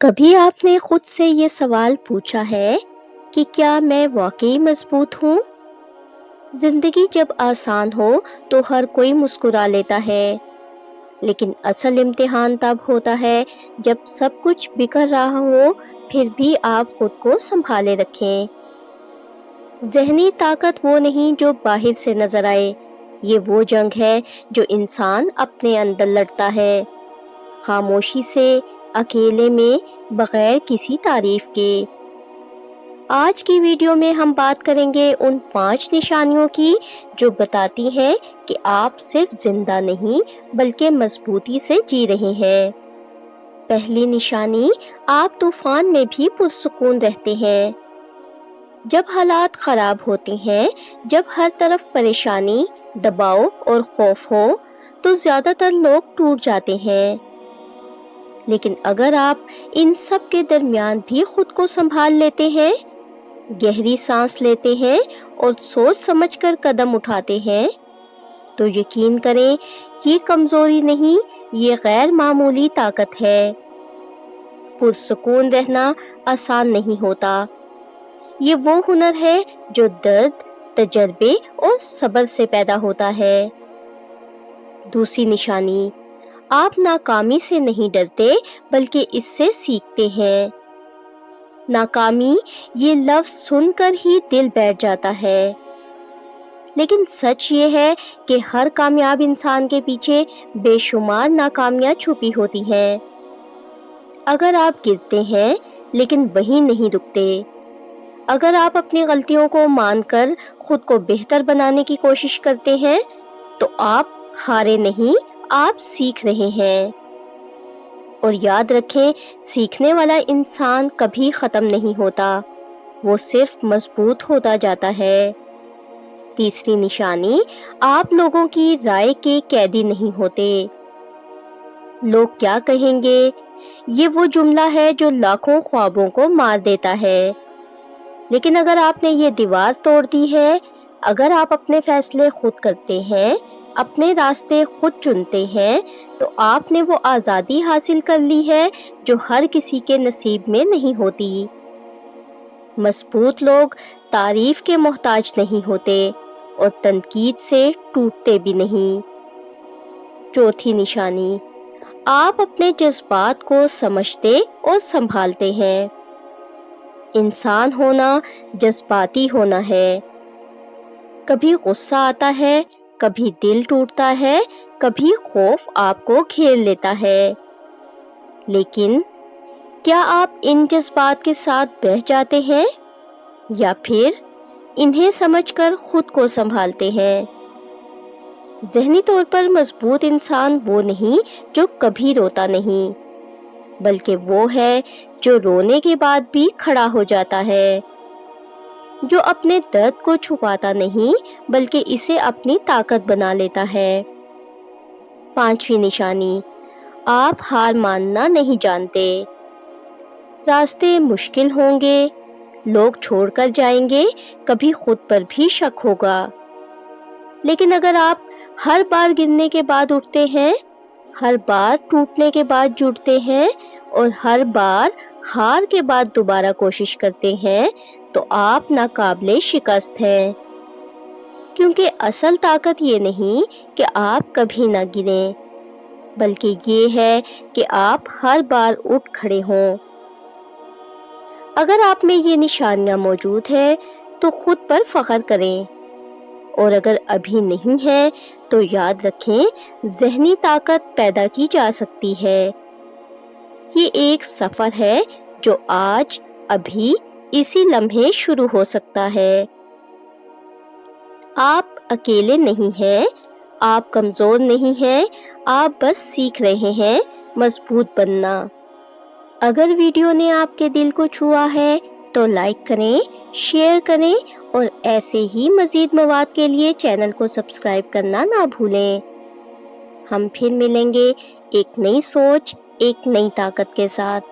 کبھی آپ نے خود سے یہ سوال پوچھا ہے کہ کیا میں واقعی مضبوط ہوں؟ زندگی جب آسان ہو تو ہر کوئی مسکرا لیتا ہے، لیکن اصل امتحان تب ہوتا ہے جب سب کچھ بکھر رہا ہو پھر بھی آپ خود کو سنبھالے رکھیں۔ ذہنی طاقت وہ نہیں جو باہر سے نظر آئے، یہ وہ جنگ ہے جو انسان اپنے اندر لڑتا ہے، خاموشی سے، اکیلے میں، بغیر کسی تعریف کے۔ آج کی ویڈیو میں ہم بات کریں گے ان 5 نشانیوں کی جو بتاتی ہیں کہ آپ صرف زندہ نہیں بلکہ مضبوطی سے جی رہے ہیں۔ پہلی نشانی، آپ طوفان میں بھی پرسکون رہتے ہیں۔ جب حالات خراب ہوتے ہیں، جب ہر طرف پریشانی، دباؤ اور خوف ہو، تو زیادہ تر لوگ ٹوٹ جاتے ہیں۔ لیکن اگر آپ ان سب کے درمیان بھی خود کو سنبھال لیتے ہیں، گہری سانس لیتے ہیں اور سوچ سمجھ کر قدم اٹھاتے ہیں، تو یقین کریں یہ کمزوری نہیں، یہ غیر معمولی طاقت ہے۔ پرسکون رہنا آسان نہیں ہوتا۔ یہ وہ ہنر ہے جو درد، تجربے اور صبر سے پیدا ہوتا ہے۔ دوسری نشانی، آپ ناکامی سے نہیں ڈرتے بلکہ اس سے سیکھتے ہیں۔ ناکامی، یہ لفظ سن کر ہی دل بیٹھ جاتا ہے، لیکن سچ یہ ہے کہ ہر کامیاب انسان کے پیچھے بے شمار ناکامیاں چھپی ہوتی ہیں۔ اگر آپ گرتے ہیں لیکن وہیں نہیں رکتے، اگر آپ اپنی غلطیوں کو مان کر خود کو بہتر بنانے کی کوشش کرتے ہیں، تو آپ ہارے نہیں، آپ سیکھ رہے ہیں۔ اور یاد رکھیں، سیکھنے والا انسان کبھی ختم نہیں ہوتا، وہ صرف مضبوط ہوتا جاتا ہے۔ تیسری نشانی، آپ لوگوں کی رائے کے قیدی نہیں ہوتے۔ لوگ کیا کہیں گے، یہ وہ جملہ ہے جو لاکھوں خوابوں کو مار دیتا ہے۔ لیکن اگر آپ نے یہ دیوار توڑ دی ہے، اگر آپ اپنے فیصلے خود کرتے ہیں، اپنے راستے خود چنتے ہیں، تو آپ نے وہ آزادی حاصل کر لی ہے جو ہر کسی کے نصیب میں نہیں ہوتی۔ مضبوط لوگ تعریف کے محتاج نہیں ہوتے اور تنقید سے ٹوٹتے بھی نہیں۔ چوتھی نشانی، آپ اپنے جذبات کو سمجھتے اور سنبھالتے ہیں۔ انسان ہونا جذباتی ہونا ہے۔ کبھی غصہ آتا ہے، کبھی دل ٹوٹتا ہے، کبھی خوف آپ کو گھیر لیتا ہے۔ لیکن کیا آپ ان جذبات کے ساتھ بہہ جاتے ہیں یا پھر انہیں سمجھ کر خود کو سنبھالتے ہیں؟ ذہنی طور پر مضبوط انسان وہ نہیں جو کبھی روتا نہیں، بلکہ وہ ہے جو رونے کے بعد بھی کھڑا ہو جاتا ہے، جو اپنے درد کو چھپاتا نہیں بلکہ اسے اپنی طاقت بنا لیتا ہے۔ پانچویں نشانی، آپ ہار ماننا نہیں جانتے۔ راستے مشکل ہوں گے، لوگ چھوڑ کر جائیں گے، کبھی خود پر بھی شک ہوگا، لیکن اگر آپ ہر بار گرنے کے بعد اٹھتے ہیں، ہر بار ٹوٹنے کے بعد جڑتے ہیں اور ہر بار ہار کے بعد دوبارہ کوشش کرتے ہیں، تو آپ ناقابل شکست ہیں۔ کیونکہ اصل طاقت یہ نہیں کہ آپ کبھی نہ گریں، بلکہ یہ ہے کہ آپ ہر بار اٹھ کھڑے ہوں۔ اگر آپ میں یہ نشانیاں موجود ہیں تو خود پر فخر کریں، اور اگر ابھی نہیں ہے تو یاد رکھیں ذہنی طاقت پیدا کی جا سکتی ہے۔ یہ ایک سفر ہے جو آج، ابھی، اسی لمحے شروع ہو سکتا ہے۔ آپ اکیلے نہیں ہیں، آپ کمزور نہیں ہیں، آپ بس سیکھ رہے ہیں مضبوط بننا۔ اگر ویڈیو نے آپ کے دل کو چھوا ہے تو لائک کریں، شیئر کریں اور ایسے ہی مزید مواد کے لیے چینل کو سبسکرائب کرنا نہ بھولیں۔ ہم پھر ملیں گے ایک نئی سوچ، ایک نئی طاقت کے ساتھ۔